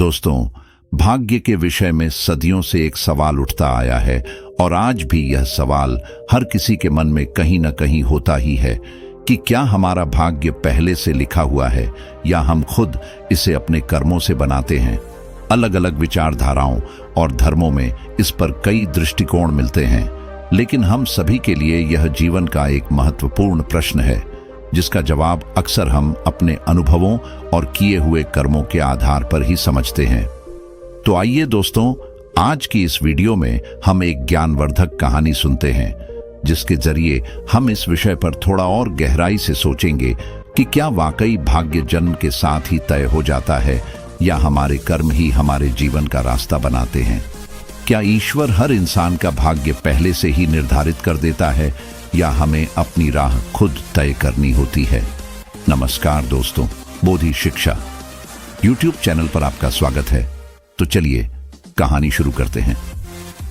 दोस्तों, भाग्य के विषय में सदियों से एक सवाल उठता आया है और आज भी यह सवाल हर किसी के मन में कहीं न कहीं होता ही है कि क्या हमारा भाग्य पहले से लिखा हुआ है या हम खुद इसे अपने कर्मों से बनाते हैं। अलग अलग विचारधाराओं और धर्मों में इस पर कई दृष्टिकोण मिलते हैं, लेकिन हम सभी के लिए यह जीवन का एक महत्वपूर्ण प्रश्न है जिसका जवाब अक्सर हम अपने अनुभवों और किए हुए कर्मों के आधार पर ही समझते हैं। तो आइए दोस्तों, आज की इस वीडियो में हम एक ज्ञानवर्धक कहानी सुनते हैं जिसके जरिए हम इस विषय पर थोड़ा और गहराई से सोचेंगे कि क्या वाकई भाग्य जन्म के साथ ही तय हो जाता है या हमारे कर्म ही हमारे जीवन का रास्ता बनाते हैं। क्या ईश्वर हर इंसान का भाग्य पहले से ही निर्धारित कर देता है या हमें अपनी राह खुद तय करनी होती है। नमस्कार दोस्तों, बोधि शिक्षा YouTube चैनल पर आपका स्वागत है। तो चलिए कहानी शुरू करते हैं।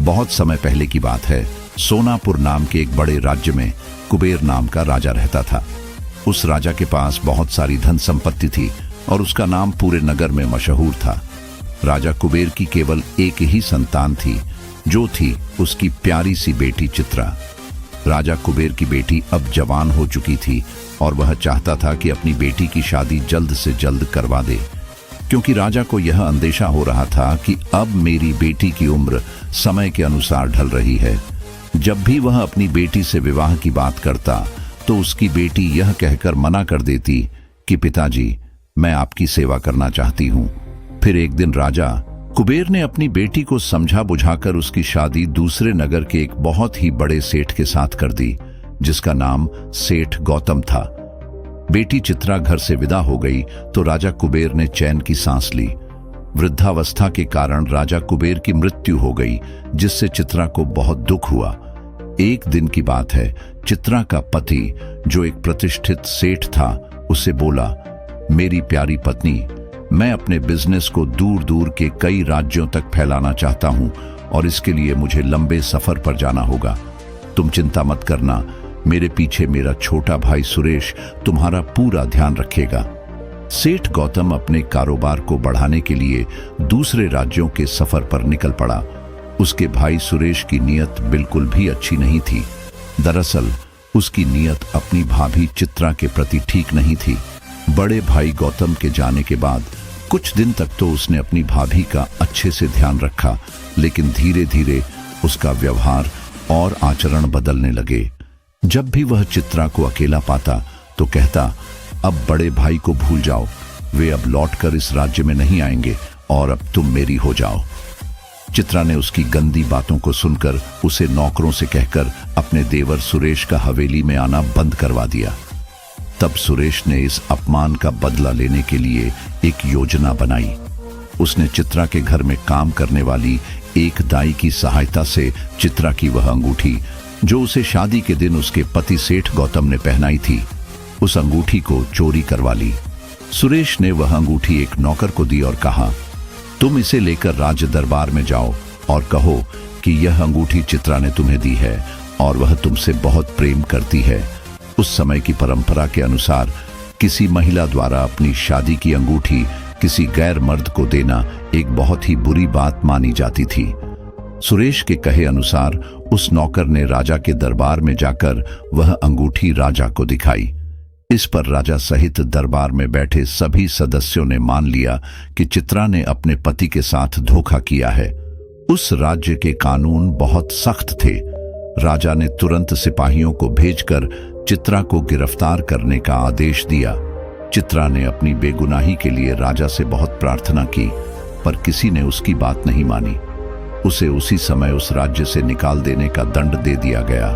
बहुत समय पहले की बात है। सोनापुर नाम के एक बड़े राज्य में कुबेर नाम का राजा रहता था। उस राजा के पास बहुत सारी धन संपत्ति थी और उसका नाम पूरे नगर में मशहूर था। राजा कुबेर की केवल एक ही संतान थी, जो थी उसकी प्यारी सी बेटी चित्रा। राजा कुबेर की बेटी अब जवान हो चुकी थी और वह चाहता था कि अपनी बेटी की शादी जल्द से जल्द करवा दे, क्योंकि राजा को यह अंदेशा हो रहा था कि अब मेरी बेटी की उम्र समय के अनुसार ढल रही है। जब भी वह अपनी बेटी से विवाह की बात करता तो उसकी बेटी यह कहकर मना कर देती कि पिताजी, मैं आपकी सेवा करना चाहती हूँ। फिर एक दिन राजा कुबेर ने अपनी बेटी को समझा बुझाकर उसकी शादी दूसरे नगर के एक बहुत ही बड़े सेठ के साथ कर दी, जिसका नाम सेठ गौतम था। बेटी चित्रा घर से विदा हो गई तो राजा कुबेर ने चैन की सांस ली। वृद्धावस्था के कारण राजा कुबेर की मृत्यु हो गई, जिससे चित्रा को बहुत दुख हुआ। एक दिन की बात है, चित्रा का पति, जो एक प्रतिष्ठित सेठ था, उसे बोला, मेरी प्यारी पत्नी, मैं अपने बिजनेस को दूर दूर के कई राज्यों तक फैलाना चाहता हूं और इसके लिए मुझे लंबे सफर पर जाना होगा। तुम चिंता मत करना, मेरे पीछे मेरा छोटा भाई सुरेश तुम्हारा पूरा ध्यान रखेगा। सेठ गौतम अपने कारोबार को बढ़ाने के लिए दूसरे राज्यों के सफर पर निकल पड़ा। उसके भाई सुरेश की नीयत बिल्कुल भी अच्छी नहीं थी। दरअसल उसकी नीयत अपनी भाभी चित्रा के प्रति ठीक नहीं थी। बड़े भाई गौतम के जाने के बाद कुछ दिन तक तो उसने अपनी भाभी का अच्छे से ध्यान रखा, लेकिन धीरे धीरे उसका व्यवहार और आचरण बदलने लगे। जब भी वह चित्रा को अकेला पाता तो कहता, अब बड़े भाई को भूल जाओ, वे अब लौटकर इस राज्य में नहीं आएंगे और अब तुम मेरी हो जाओ। चित्रा ने उसकी गंदी बातों को सुनकर उसे नौकरों से कहकर अपने देवर सुरेश का हवेली में आना बंद करवा दिया। तब सुरेश ने इस अपमान का बदला लेने के लिए एक योजना बनाई। उसने चित्रा के घर में काम करने वाली एक दाई की सहायता से चित्रा की वह अंगूठी, जो उसे शादी के दिन उसके पति सेठ गौतम ने पहनाई थी, उस अंगूठी को चोरी करवा ली। सुरेश ने वह अंगूठी एक नौकर को दी और कहा, तुम इसे लेकर राज दरबार में जाओ और कहो कि यह अंगूठी चित्रा ने तुम्हें दी है और वह तुमसे बहुत प्रेम करती है। उस समय की परंपरा के अनुसार किसी महिला द्वारा अपनी शादी की अंगूठी किसी गैर मर्द को देना एक बहुत ही बुरी बात मानी जाती थी। सुरेश के कहे अनुसार उस नौकर ने राजा के दरबार में जाकर वह अंगूठी राजा को दिखाई। इस पर राजा सहित दरबार में बैठे सभी सदस्यों ने मान लिया कि चित्रा ने अपने पति के साथ धोखा किया है। उस राज्य के कानून बहुत सख्त थे। राजा ने तुरंत सिपाहियों को भेजकर चित्रा को गिरफ्तार करने का आदेश दिया। चित्रा ने अपनी बेगुनाही के लिए राजा से बहुत प्रार्थना की, पर किसी ने उसकी बात नहीं मानी। उसे उसी समय उस राज्य से निकाल देने का दंड दे दिया गया।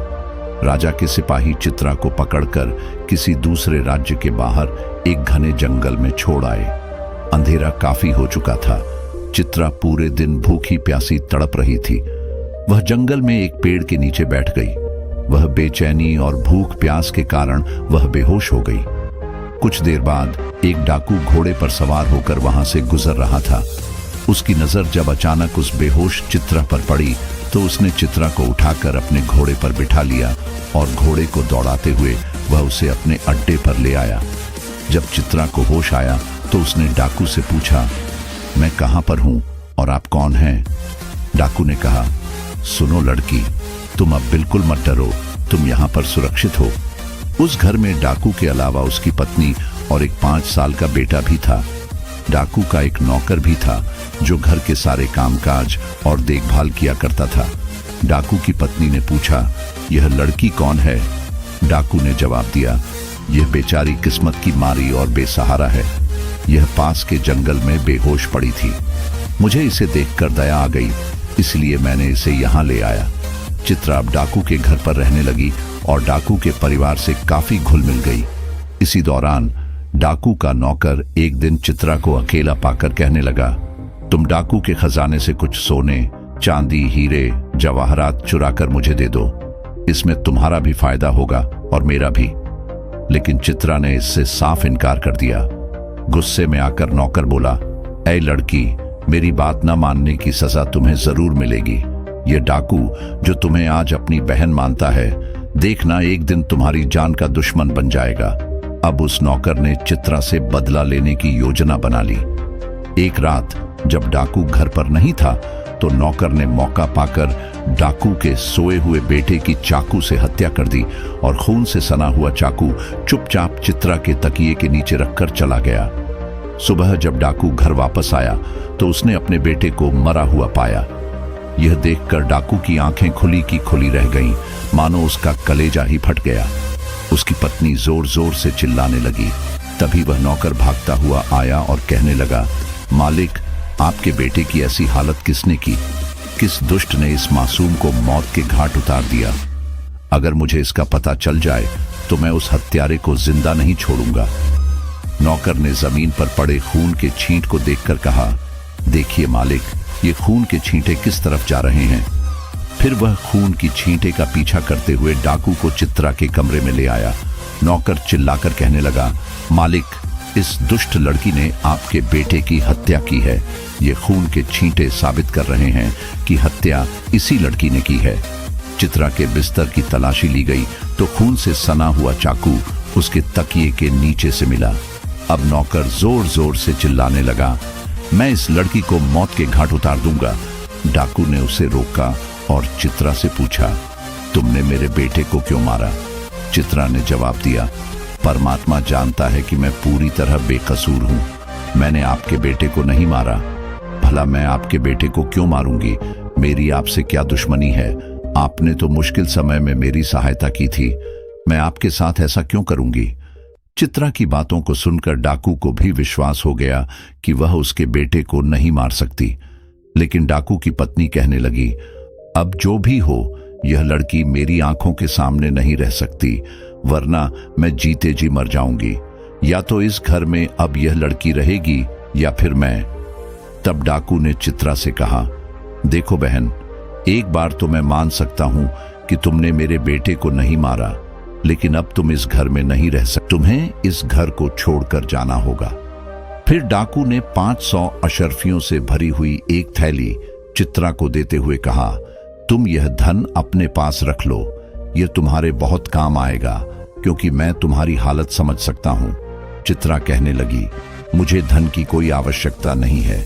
राजा के सिपाही चित्रा को पकड़कर किसी दूसरे राज्य के बाहर एक घने जंगल में छोड़ आए। अंधेरा काफी हो चुका था। चित्रा पूरे दिन भूखी प्यासी तड़प रही थी। वह जंगल में एक पेड़ के नीचे बैठ गई। वह बेचैनी और भूख प्यास के कारण वह बेहोश हो गई। कुछ देर बाद एक डाकू घोड़े पर सवार होकर वहां से गुजर रहा था। उसकी नजर जब अचानक उस बेहोश चित्रा पर पड़ी तो उसने चित्रा को उठाकर अपने घोड़े पर बिठा लिया और घोड़े को दौड़ाते हुए वह उसे अपने अड्डे पर ले आया। जब चित्रा को होश आया तो उसने डाकू से पूछा, मैं कहां पर हूं और आप कौन हैं? डाकू ने कहा, सुनो लड़की, तुम अब बिल्कुल मत डरो, तुम यहां पर सुरक्षित हो। उस घर में डाकू के अलावा उसकी पत्नी और एक 5 साल का बेटा भी था। डाकू का एक नौकर भी था जो घर के सारे कामकाज और देखभाल किया करता था। डाकू की पत्नी ने पूछा, यह लड़की कौन है? डाकू ने जवाब दिया, यह बेचारी किस्मत की मारी और बेसहारा है। यह पास के जंगल में बेहोश पड़ी थी। मुझे इसे देखकर दया आ गई, इसलिए मैंने इसे यहाँ ले आया। चित्रा अब डाकू के घर पर रहने लगी और डाकू के परिवार से काफी घुल मिल गई। इसी दौरान डाकू का नौकर एक दिन चित्रा को अकेला पाकर कहने लगा, तुम डाकू के खजाने से कुछ सोने, चांदी, हीरे, जवाहरात चुरा कर मुझे दे दो। इसमें तुम्हारा भी फायदा होगा और मेरा भी। लेकिन चित्रा ने इससे साफ इनकार कर दिया। गुस्से में आकर नौकर बोला, ऐ लड़की, मेरी बात न मानने की सजा तुम्हें जरूर मिलेगी। ये डाकू जो तुम्हें आज अपनी बहन मानता है, देखना एक दिन तुम्हारी जान का दुश्मन बन जाएगा। अब उस नौकर ने चित्रा से बदला लेने की योजना बना ली। एक रात जब डाकू घर पर नहीं था तो नौकर ने मौका पाकर डाकू के सोए हुए बेटे की चाकू से हत्या कर दी और खून से सना हुआ चाकू चुपचाप चित्रा के तकिए के नीचे रखकर चला गया। सुबह जब डाकू घर वापस आया तो उसने अपने बेटे को मरा हुआ पाया। यह देखकर डाकू की आंखें खुली की खुली रह गईं, मानो उसका कलेजा ही फट गया। उसकी पत्नी जोर जोर से चिल्लाने लगी। तभी वह नौकर भागता हुआ आया और कहने लगा, मालिक, आपके बेटे की ऐसी हालत किसने की? किस दुष्ट ने इस मासूम को मौत के घाट उतार दिया? अगर मुझे इसका पता चल जाए तो मैं उस हत्यारे को जिंदा नहीं छोड़ूंगा। नौकर ने जमीन पर पड़े खून के छींट को देखकर कहा, देखिए मालिक, ये खून के छींटे किस तरफ जा रहे हैं। फिर वह खून की छींटे का पीछा करते हुए डाकू को चित्रा के कमरे में ले आया। नौकर चिल्लाकर कहने लगा, मालिक, इस दुष्ट लड़की ने आपके बेटे की हत्या की है। ये खून के छींटे साबित कर रहे हैं कि हत्या इसी लड़की ने की है। चित्रा के बिस्तर की तलाशी ली गई तो खून से सना हुआ चाकू उसके तकिए के नीचे से मिला। अब नौकर जोर जोर से चिल्लाने लगा, मैं इस लड़की को मौत के घाट उतार दूंगा। डाकू ने उसे रोका और चित्रा से पूछा, तुमने मेरे बेटे को क्यों मारा? चित्रा ने जवाब दिया, परमात्मा जानता है कि मैं पूरी तरह बेकसूर हूं। मैंने आपके बेटे को नहीं मारा। भला मैं आपके बेटे को क्यों मारूंगी? मेरी आपसे क्या दुश्मनी है? आपने तो मुश्किल समय में मेरी सहायता की थी। मैं आपके साथ ऐसा क्यों करूंगी? चित्रा की बातों को सुनकर डाकू को भी विश्वास हो गया कि वह उसके बेटे को नहीं मार सकती। लेकिन डाकू की पत्नी कहने लगी, अब जो भी हो, यह लड़की मेरी आंखों के सामने नहीं रह सकती, वरना मैं जीते जी मर जाऊंगी। या तो इस घर में अब यह लड़की रहेगी या फिर मैं। तब डाकू ने चित्रा से कहा, देखो बहन, एक बार तो मैं मान सकता हूं कि तुमने मेरे बेटे को नहीं मारा, लेकिन अब तुम इस घर में नहीं रह सकते। तुम्हें इस घर को छोड़कर जाना होगा। फिर डाकू ने 500 अशर्फियों से भरी हुई एक थैली चित्रा को देते हुए कहा, तुम यह धन अपने पास रख लो। यह तुम्हारे बहुत काम आएगा, क्योंकि मैं तुम्हारी हालत समझ सकता हूं। चित्रा कहने लगी, मुझे धन की कोई आवश्यकता नहीं है।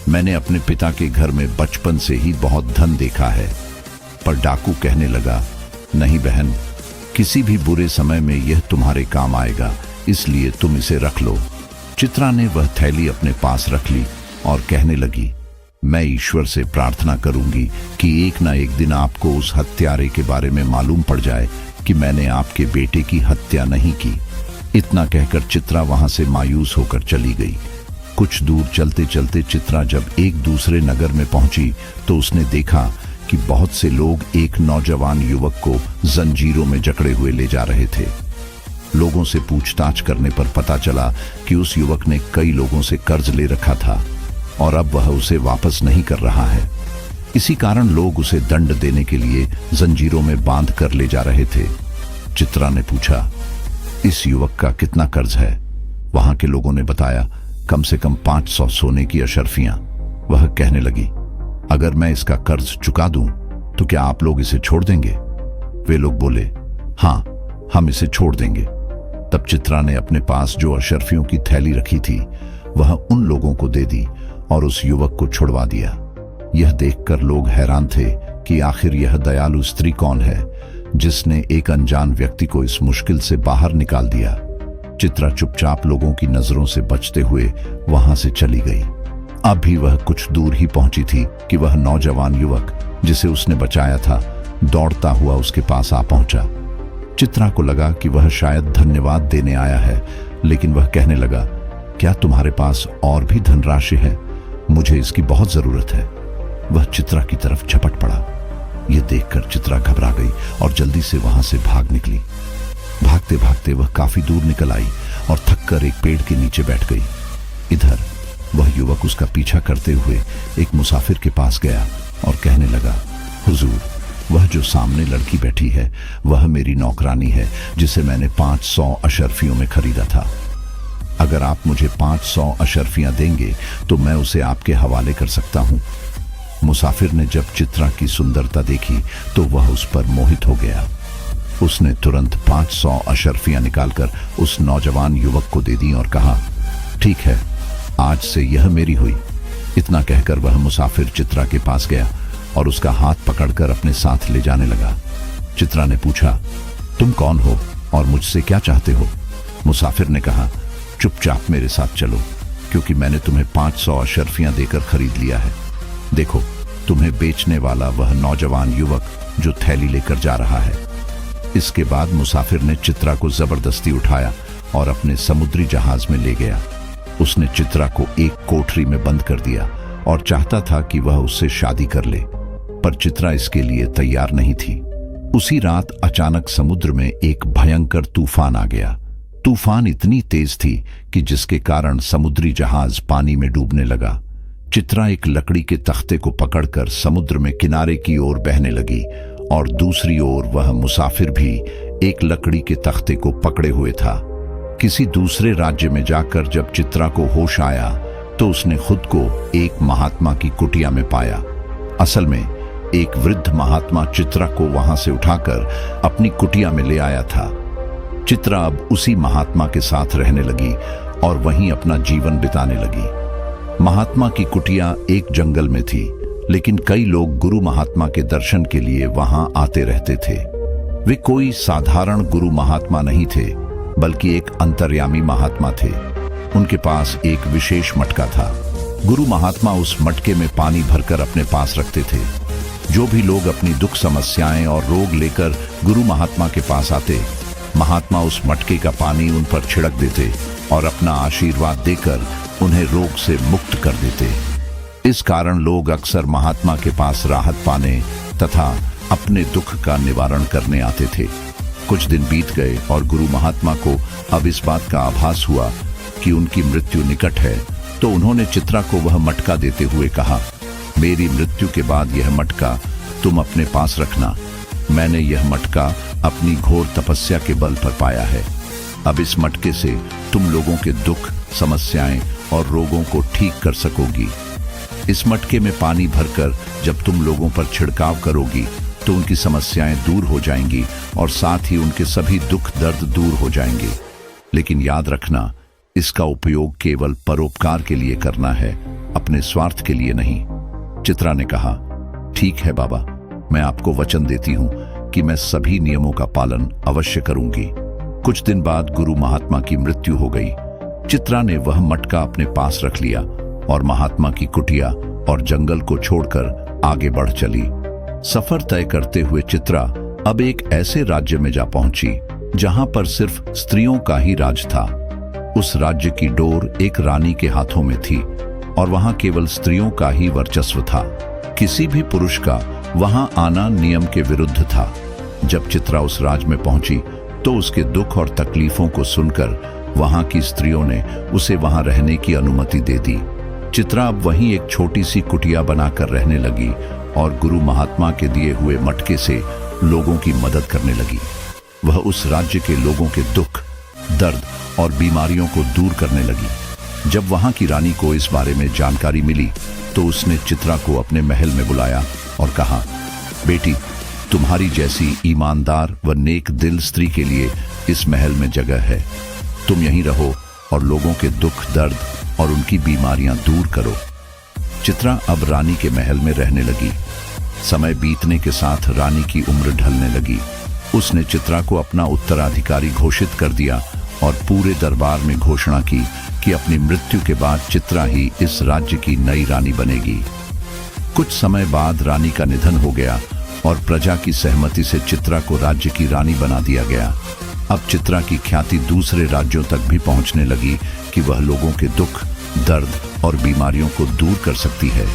मैंने अपने पिता के घर में बचपन से ही बहुत धन देखा है। पर डाकू कहने लगा, नहीं बहन, किसी भी बुरे समय में यह तुम्हारे काम आएगा, इसलिए तुम इसे रख लो। चित्रा ने वह थैली अपने पास रख ली और कहने लगी, मैं ईश्वर से प्रार्थना करूंगी कि एक ना एक दिन आपको उस हत्यारे के बारे में मालूम पड़ जाए कि मैंने आपके बेटे की हत्या नहीं की। इतना कहकर चित्रा वहां से मायूस होकर चली गई। कुछ दूर चलते चलते चित्रा जब एक दूसरे नगर में पहुंची तो उसने देखा कि बहुत से लोग एक नौजवान युवक को जंजीरों में जकड़े हुए ले जा रहे थे। लोगों से पूछताछ करने पर पता चला कि उस युवक ने कई लोगों से कर्ज ले रखा था और अब वह उसे वापस नहीं कर रहा है। इसी कारण लोग उसे दंड देने के लिए जंजीरों में बांध कर ले जा रहे थे। चित्रा ने पूछा, इस युवक का कितना कर्ज है? वहां के लोगों ने बताया, कम से कम 500 सोने की अशर्फियां। वह कहने लगी, अगर मैं इसका कर्ज चुका दूं तो क्या आप लोग इसे छोड़ देंगे? वे लोग बोले, हां, हम इसे छोड़ देंगे। तब चित्रा ने अपने पास जो अशर्फियों की थैली रखी थी वह उन लोगों को दे दी और उस युवक को छुड़वा दिया। यह देखकर लोग हैरान थे कि आखिर यह दयालु स्त्री कौन है जिसने एक अनजान व्यक्ति को इस मुश्किल से बाहर निकाल दिया। चित्रा चुपचाप लोगों की नजरों से बचते हुए वहां से चली गई। अब भी वह कुछ दूर ही पहुंची थी कि वह नौजवान युवक जिसे उसने बचाया था दौड़ता हुआ उसके पास आ पहुंचा। चित्रा को लगा कि वह शायद धन्यवाद देने आया है, लेकिन वह कहने लगा, क्या तुम्हारे पास और भी धनराशि है? मुझे इसकी बहुत जरूरत है। वह चित्रा की तरफ झपट पड़ा। यह देखकर चित्रा घबरा गई और जल्दी से वहां से भाग निकली। भागते भागते वह काफी दूर निकल आई और थककर एक पेड़ के नीचे बैठ गई। इधर वह युवक उसका पीछा करते हुए एक मुसाफिर के पास गया और कहने लगा, हुजूर, वह जो सामने लड़की बैठी है वह मेरी नौकरानी है जिसे मैंने 500 अशर्फियों में खरीदा था। अगर आप मुझे 500 अशर्फियां देंगे तो मैं उसे आपके हवाले कर सकता हूं। मुसाफिर ने जब चित्रा की सुंदरता देखी तो वह उस पर मोहित हो गया। उसने तुरंत 500 अशर्फियां निकालकर उस नौजवान युवक को दे दी और कहा, ठीक है, आज से यह मेरी हुई। इतना कहकर वह मुसाफिर चित्रा के पास गया और उसका हाथ पकड़कर अपने साथ ले जाने लगा। चित्रा ने पूछा, तुम कौन हो और मुझसे क्या चाहते हो? मुसाफिर ने कहा, चुपचाप मेरे साथ चलो, क्योंकि मैंने तुम्हें 500 अशर्फियां देकर खरीद लिया है। देखो, तुम्हें बेचने वाला वह नौजवान युवक जो थैली लेकर जा रहा है। इसके बाद मुसाफिर ने चित्रा को जबरदस्ती उठाया और अपने समुद्री जहाज में ले गया। उसने चित्रा को एक कोठरी में बंद कर दिया और चाहता था कि वह उससे शादी कर ले, पर चित्रा इसके लिए तैयार नहीं थी। उसी रात अचानक समुद्र में एक भयंकर तूफान आ गया। तूफान इतनी तेज थी कि जिसके कारण समुद्री जहाज पानी में डूबने लगा। चित्रा एक लकड़ी के तख्ते को पकड़कर समुद्र में किनारे की ओर बहने लगी और दूसरी ओर वह मुसाफिर भी एक लकड़ी के तख्ते को पकड़े हुए था। किसी दूसरे राज्य में जाकर जब चित्रा को होश आया तो उसने खुद को एक महात्मा की कुटिया में पाया। असल में एक वृद्ध महात्मा चित्रा को वहां से उठाकर अपनी कुटिया में ले आया था। चित्रा अब उसी महात्मा के साथ रहने लगी और वहीं अपना जीवन बिताने लगी। महात्मा की कुटिया एक जंगल में थी, लेकिन कई लोग गुरु महात्मा के दर्शन के लिए वहां आते रहते थे। वे कोई साधारण गुरु महात्मा नहीं थे, बल्कि एक अंतर्यामी महात्मा थे। उनके पास एक विशेष मटका था। गुरु महात्मा उस मटके में पानी भरकर अपने पास रखते थे। जो भी लोग अपनी दुख समस्याएं और रोग लेकर गुरु महात्मा के पास आते, महात्मा उस मटके का पानी उन पर छिड़क देते और अपना आशीर्वाद देकर उन्हें रोग से मुक्त कर देते। इस कारण लोग अक्सर महात्मा के पास राहत पाने तथा अपने दुख का निवारण करने आते थे। कुछ दिन बीत गए और गुरु महात्मा को अब इस बात का आभास हुआ कि उनकी मृत्यु निकट है, तो उन्होंने चित्रा को वह मटका देते हुए कहा, मेरी मृत्यु के बाद यह मटका तुम अपने पास रखना। मैंने यह मटका अपनी घोर तपस्या के बल पर पाया है। अब इस मटके से तुम लोगों के दुख, समस्याएं और रोगों को ठीक कर सकोगी। इस मटके में पानी भरकर जब तुम लोगों पर छिड़काव करोगी तो उनकी समस्याएं दूर हो जाएंगी और साथ ही उनके सभी दुख दर्द दूर हो जाएंगे। लेकिन याद रखना, इसका उपयोग केवल परोपकार के लिए करना है, अपने स्वार्थ के लिए नहीं। चित्रा ने कहा, ठीक है बाबा, मैं आपको वचन देती हूं कि मैं सभी नियमों का पालन अवश्य करूंगी। कुछ दिन बाद गुरु महात्मा की मृत्यु हो गई। चित्रा ने वह मटका अपने पास रख लिया और महात्मा की कुटिया और जंगल को छोड़कर आगे बढ़ चली। सफर तय करते हुए चित्रा अब एक ऐसे राज्य में जा पहुंची जहां पर सिर्फ स्त्रियों का ही राज था। उस राज्य की डोर एक रानी के हाथों में थी और वहां केवल स्त्रियों का ही वर्चस्व था। किसी भी पुरुष का वहां आना नियम के विरुद्ध था। जब चित्रा उस राज्य में पहुंची तो उसके दुख और तकलीफों को सुनकर वहां की स्त्रियों ने उसे वहां रहने की अनुमति दे दी। चित्रा अब वहीं एक छोटी सी कुटिया बनाकर रहने लगी और गुरु महात्मा के दिए हुए मटके से लोगों की मदद करने लगी। वह उस राज्य के लोगों के दुख, दर्द और बीमारियों को दूर करने लगी। जब वहां की रानी को इस बारे में जानकारी मिली तो उसने चित्रा को अपने महल में बुलाया और कहा, बेटी, तुम्हारी जैसी ईमानदार व नेक दिल स्त्री के लिए इस महल में जगह है। तुम यहीं रहो और लोगों के दुख, दर्द और उनकी बीमारियां दूर करो। चित्रा अब रानी के महल में रहने लगी। समय बीतने के साथ रानी की उम्र ढलने लगी। उसने चित्रा को अपना उत्तराधिकारी घोषित कर दिया और पूरे दरबार में घोषणा की कि अपनी मृत्यु के बाद चित्रा ही इस राज्य की नई रानी बनेगी। कुछ समय बाद रानी का निधन हो गया और प्रजा की सहमति से चित्रा को राज्य की रानी बना दिया गया। अब चित्रा की ख्याति दूसरे राज्यों तक भी पहुंचने लगी कि वह लोगों के दुख, दर्द और बीमारियों को दूर कर सकती है।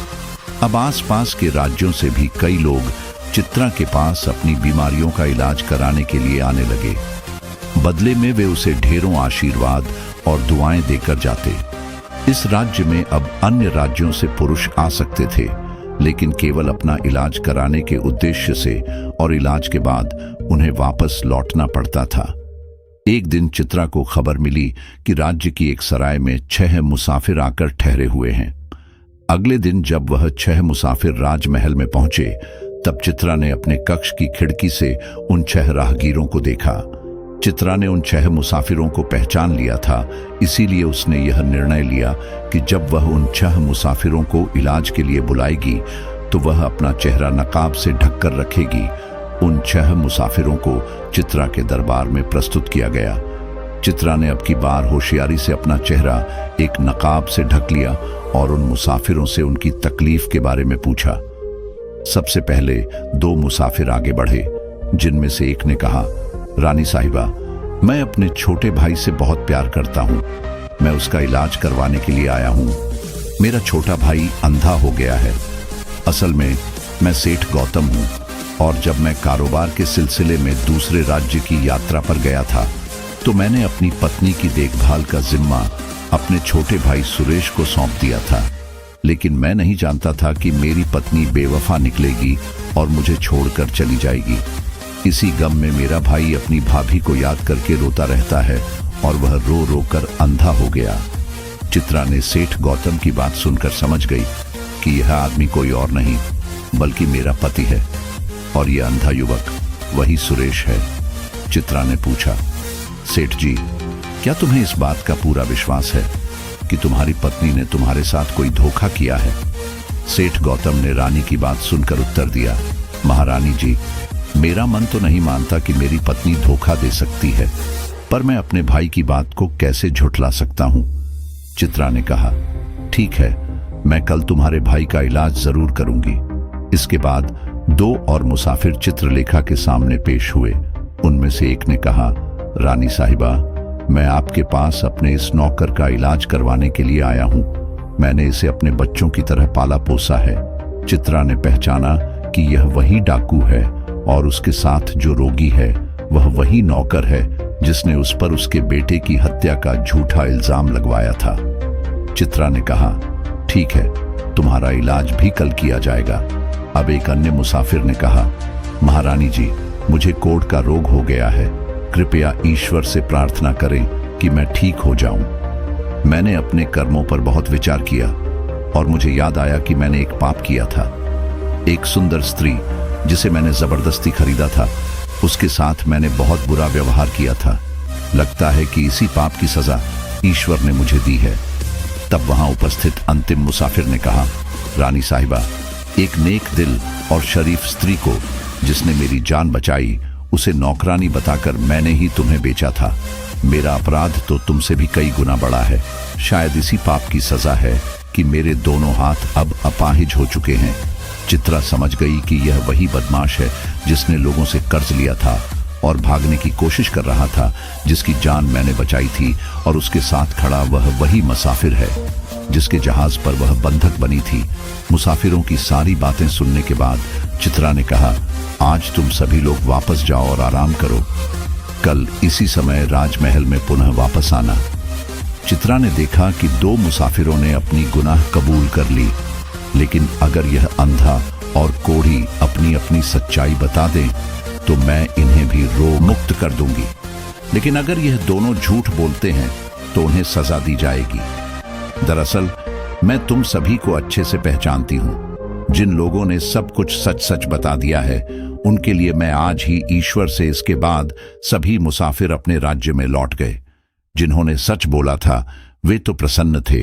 अब आसपास के राज्यों से भी कई लोग चित्रा के पास अपनी बीमारियों का इलाज कराने के लिए आने लगे। बदले में वे उसे ढेरों आशीर्वाद और दुआएं देकर जाते। इस राज्य में अब अन्य राज्यों से पुरुष आ सकते थे, लेकिन केवल अपना इलाज कराने के उद्देश्य से, और इलाज के बाद उन्हें वापस लौटना पड़ता था। एक दिन चित्रा को खबर मिली कि राज्य की एक सराय में 6 मुसाफिर आकर ठहरे हुए हैं। अगले दिन जब वह 6 मुसाफिर राजमहल में पहुंचे, तब चित्रा ने अपने कक्ष की खिड़की से उन 6 राहगीरों को देखा। चित्रा ने उन 6 मुसाफिरों को पहचान लिया था, इसीलिए उसने यह निर्णय लिया कि जब वह उन 6 मुसाफिरों को इलाज के लिए बुलाएगी तो वह अपना चेहरा नकाब से ढककर रखेगी। उन 6 मुसाफिरों को चित्रा के दरबार में प्रस्तुत किया गया। चित्रा ने अब की बार होशियारी से अपना चेहरा एक नकाब से ढक लिया और उन मुसाफिरों से उनकी तकलीफ के बारे में पूछा। सबसे पहले 2 मुसाफिर आगे बढ़े, जिनमें से एक ने कहा, रानी साहिबा, मैं अपने छोटे भाई से बहुत प्यार करता हूँ। मैं उसका इलाज करवाने के लिए आया हूँ। मेरा छोटा भाई अंधा हो गया है। असल में मैं सेठ गौतम हूँ और जब मैं कारोबार के सिलसिले में दूसरे राज्य की यात्रा पर गया था तो मैंने अपनी पत्नी की देखभाल का जिम्मा अपने छोटे भाई सुरेश को सौंप दिया था। लेकिन मैं नहीं जानता था कि मेरी पत्नी बेवफा निकलेगी और मुझे छोड़कर चली जाएगी। इसी गम में मेरा भाई अपनी भाभी को याद करके रोता रहता है और वह रो रो कर अंधा हो गया। चित्रा ने सेठ गौतम की बात सुनकर समझ गई कि यह आदमी कोई और नहीं बल्कि मेरा पति है और यह अंधा युवक वही सुरेश है। चित्रा ने पूछा, सेठ जी, क्या तुम्हें इस बात का पूरा विश्वास है कि तुम्हारी पत्नी ने तुम्हारे साथ कोई धोखा किया है? सेठ गौतम ने रानी की बात सुनकर उत्तर दिया, महारानी जी, मेरा मन तो नहीं मानता कि मेरी पत्नी धोखा दे सकती है, पर मैं अपने भाई की बात को कैसे झुठला सकता हूं? चित्रा ने कहा, ठीक है, मैं कल तुम्हारे भाई का इलाज जरूर करूंगी। इसके बाद 2 और मुसाफिर चित्रलेखा के सामने पेश हुए। उनमें से एक ने कहा, रानी साहिबा, मैं आपके पास अपने इस नौकर का इलाज करवाने के लिए आया हूं। मैंने इसे अपने बच्चों की तरह पाला पोसा है। चित्रा ने पहचाना कि यह वही डाकू है और उसके साथ जो रोगी है वह वही नौकर है जिसने उस पर उसके बेटे की हत्या का झूठा इल्जाम लगवाया था। चित्रा ने कहा, ठीक है, तुम्हारा इलाज भी कल किया जाएगा। अब एक अन्य मुसाफिर ने कहा, महारानी जी, मुझे कोढ़ का रोग हो गया है। कृपया ईश्वर से प्रार्थना करें कि मैं ठीक हो जाऊं। मैंने अपने कर्मों पर बहुत विचार किया और मुझे याद आया कि मैंने एक पाप किया था। एक सुंदर स्त्री जिसे मैंने जबरदस्ती खरीदा था, उसके साथ मैंने बहुत बुरा व्यवहार किया था। लगता है कि इसी पाप की सजा ईश्वर ने मुझे दी है। तब वहां उपस्थित अंतिम मुसाफिर ने कहा, रानी साहिबा, एक नेक दिल और शरीफ स्त्री को जिसने मेरी जान बचाई, उसे नौकरानी बताकर मैंने ही तुम्हें बेचा था। मेरा अपराध तो तुमसे भी कई गुना बड़ा है। शायद इसी पाप की सजा है कि मेरे दोनों हाथ अब अपाहिज हो चुके हैं। चित्रा समझ गई कि यह वही बदमाश है जिसने लोगों से कर्ज लिया था और भागने की कोशिश कर रहा था, जिसकी जान मैंने बचाई थी, और उसके साथ खड़ा वह वही मुसाफिर है जिसके जहाज पर वह बंधक बनी थी। मुसाफिरों की सारी बातें सुनने के बाद चित्रा ने कहा, आज तुम सभी लोग वापस जाओ और आराम करो। कल इसी समय राजमहल में पुनः वापस आना। चित्रा ने देखा कि 2 मुसाफिरों ने अपनी गुनाह कबूल कर ली, लेकिन अगर यह अंधा और कोढ़ी अपनी अपनी सच्चाई बता दें तो मैं इन्हें भी रोग मुक्त कर दूंगी। लेकिन अगर यह दोनों झूठ बोलते हैं तो उन्हें सजा दी जाएगी। दरअसल मैं तुम सभी को अच्छे से पहचानती हूं। जिन लोगों ने सब कुछ सच सच बता दिया है, उनके लिए मैं आज ही ईश्वर से इसके बाद सभी मुसाफिर अपने राज्य में लौट गए। जिन्होंने सच बोला था वे तो प्रसन्न थे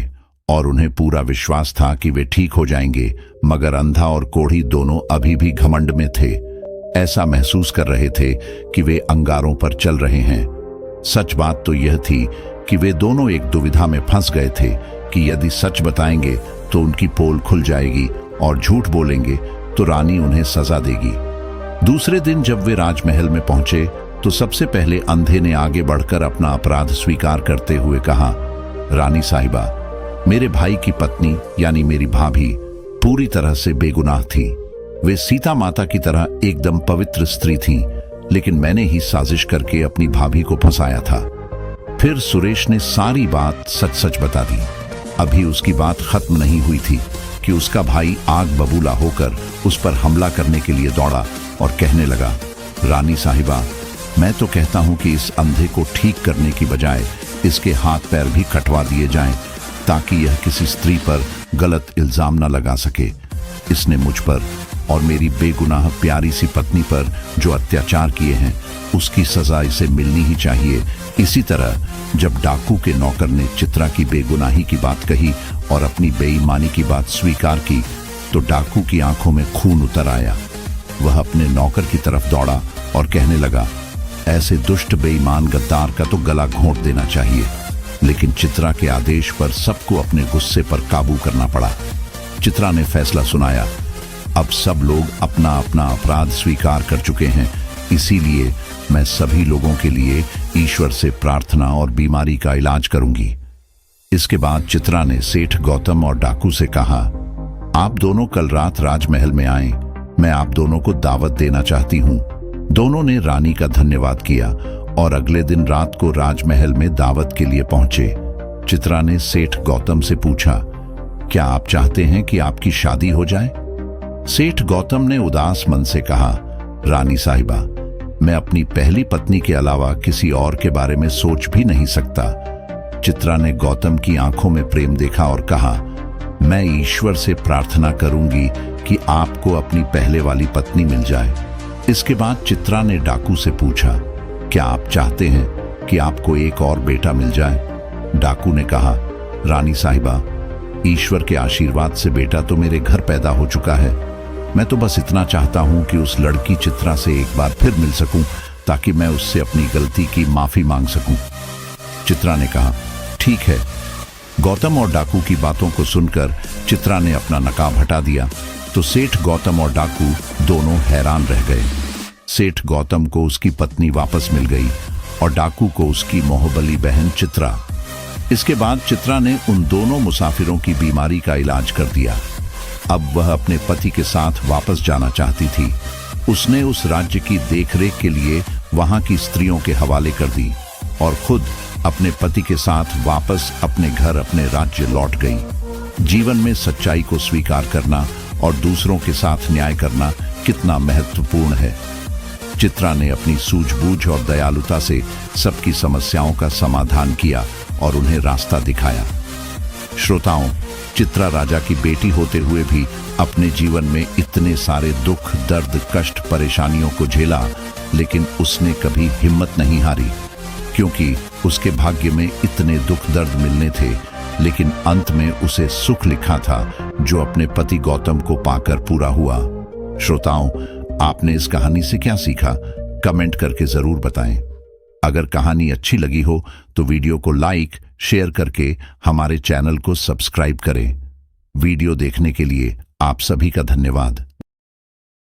और उन्हें पूरा विश्वास था कि वे ठीक हो जाएंगे, मगर अंधा और कोढ़ी दोनों अभी भी घमंड में थे। ऐसा महसूस कर रहे थे कि वे अंगारों पर चल रहे हैं। सच बात तो यह थी कि वे दोनों एक दुविधा में फंस गए थे कि यदि सच बताएंगे तो उनकी पोल खुल जाएगी और झूठ बोलेंगे तो रानी उन्हें सजा देगी। दूसरे दिन जब वे राजमहल में पहुंचे तो सबसे पहले अंधे ने आगे बढ़कर अपना अपराध स्वीकार करते हुए कहा, रानी साहिबा, मेरे भाई की पत्नी यानी मेरी भाभी पूरी तरह से बेगुनाह थी। वे सीता माता की तरह एकदम पवित्र स्त्री थीं, लेकिन मैंने ही साजिश करके अपनी भाभी को फंसाया था। फिर सुरेश ने सारी बात सच सच बता दी। अभी उसकी बात खत्म नहीं हुई थी कि उसका भाई आग बबूला होकर उस पर हमला करने के लिए दौड़ा और कहने लगा, रानी साहिबा, मैं तो कहता हूं कि इस अंधे को ठीक करने की बजाय इसके हाथ पैर भी कटवा दिए जाएं, ताकि यह किसी स्त्री पर गलत इल्जाम न लगा सके। इसने मुझ पर और मेरी बेगुनाह प्यारी सी पत्नी पर जो अत्याचार किए हैं, उसकी सजा इसे मिलनी ही चाहिए। इसी तरह जब डाकू के नौकर ने चित्रा की बेगुनाही की बात कही और अपनी बेईमानी की बात स्वीकार की, तो डाकू की आंखों में खून उतर आया। वह अपने नौकर की तरफ दौड़ा और कहने लगा, ऐसे दुष्ट बेईमान गद्दार का तो गला घोंट देना चाहिए। लेकिन चित्रा के आदेश पर सबको अपने गुस्से पर काबू करना पड़ा। चित्रा ने फैसला सुनाया, अब सब लोग अपना अपना अपराध स्वीकार कर चुके हैं, इसीलिए मैं सभी लोगों के लिए ईश्वर से प्रार्थना और बीमारी का इलाज करूंगी। इसके बाद चित्रा ने सेठ गौतम और डाकू से कहा, आप दोनों कल रात राजमहल में आए, मैं आप दोनों को दावत देना चाहती हूं। दोनों ने रानी का धन्यवाद किया और अगले दिन रात को राजमहल में दावत के लिए पहुंचे। चित्रा ने सेठ गौतम से पूछा, क्या आप चाहते हैं कि आपकी शादी हो जाए? सेठ गौतम ने उदास मन से कहा, रानी साहिबा, मैं अपनी पहली पत्नी के अलावा किसी और के बारे में सोच भी नहीं सकता। चित्रा ने गौतम की आंखों में प्रेम देखा और कहा, मैं ईश्वर से प्रार्थना करूंगी कि आपको अपनी पहले वाली पत्नी मिल जाए। इसके बाद चित्रा ने डाकू से पूछा, क्या आप चाहते हैं कि आपको एक और बेटा मिल जाए? डाकू ने कहा, रानी साहिबा, ईश्वर के आशीर्वाद से बेटा तो मेरे घर पैदा हो चुका है। मैं तो बस इतना चाहता हूं कि उस लड़की चित्रा से एक बार फिर मिल सकूं, ताकि मैं उससे अपनी गलती की माफी मांग सकूं। चित्रा ने कहा, ठीक है। गौतम और डाकू की बातों को सुनकर चित्रा ने अपना नकाब हटा दिया तो सेठ गौतम और डाकू दोनों हैरान रह गए। सेठ गौतम को उसकी पत्नी वापस मिल गई और डाकू को उसकी मोहबली बहन चित्रा। इसके बाद चित्रा ने उन दोनों मुसाफिरों की बीमारी का इलाज कर दिया। अब वह अपने पति के साथ वापस जाना चाहती थी। उसने उस राज्य की देखरेख के लिए वहां की स्त्रियों के हवाले कर दी और खुद अपने पति के साथ वापस अपने घर अपने राज्य लौट गई। जीवन में सच्चाई को स्वीकार करना और दूसरों के साथ न्याय करना कितना महत्वपूर्ण है। चित्रा ने अपनी सूझबूझ और दयालुता से सबकी समस्याओं का समाधान किया और उन्हें रास्ता दिखाया। श्रोताओं, चित्रा राजा की बेटी होते हुए भी अपने जीवन में इतने सारे दुख, दर्द, कष्ट, परेशानियों को झेला, लेकिन उसने कभी हिम्मत नहीं हारी, क्योंकि उसके भाग्य में इतने दुख दर्द मिलने थे, लेकिन अंत में उसे सुख लिखा था, जो अपने पति गौतम को पाकर पूरा हुआ। श्रोताओं, आपने इस कहानी से क्या सीखा? कमेंट करके जरूर बताएं। अगर कहानी अच्छी लगी हो तो वीडियो को लाइक, शेयर करके हमारे चैनल को सब्सक्राइब करें। वीडियो देखने के लिए आप सभी का धन्यवाद।